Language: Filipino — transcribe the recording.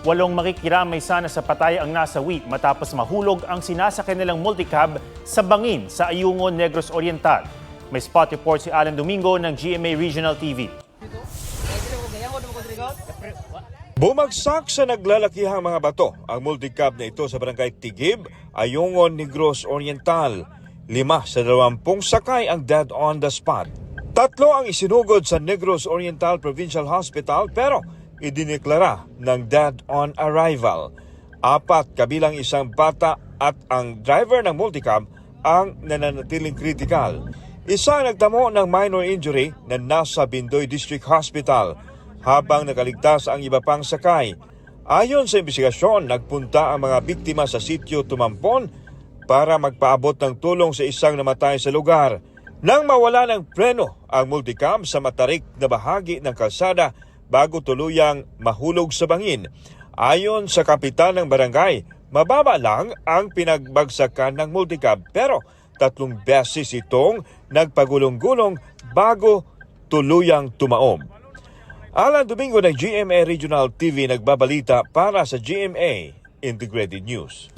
8 makikiramay sana sa patay ang nasawi matapos mahulog ang sinasakyan nilang multicab sa bangin sa Ayungon, Negros Oriental. May spot report si Alan Domingo ng GMA Regional TV. Bumagsak sa naglalakihang mga bato ang multicab na ito sa barangay Tigib, Ayungon, Negros Oriental. 5 sa 20 sakay ang dead on the spot. 3 ang isinugod sa Negros Oriental Provincial Hospital pero idineklara ng dead on arrival. 4 kabilang isang bata at ang driver ng multicab ang nananatiling critical. Isa nagtamo ng minor injury na nasa Bindoy District Hospital habang nakaligtas ang iba pang sakay. Ayon sa investigasyon, nagpunta ang mga biktima sa sitio Tumampon para magpaabot ng tulong sa isang namatay sa lugar. Nang mawala ng preno ang multicab sa matarik na bahagi ng kalsada bago tuluyang mahulog sa bangin. Ayon sa kapitan ng barangay, mababa lang ang pinagbagsakan ng multicab pero 3 beses itong nagpagulong-gulong bago tuluyang tumaob. Alan Domingo ng GMA Regional TV nagbabalita para sa GMA Integrated News.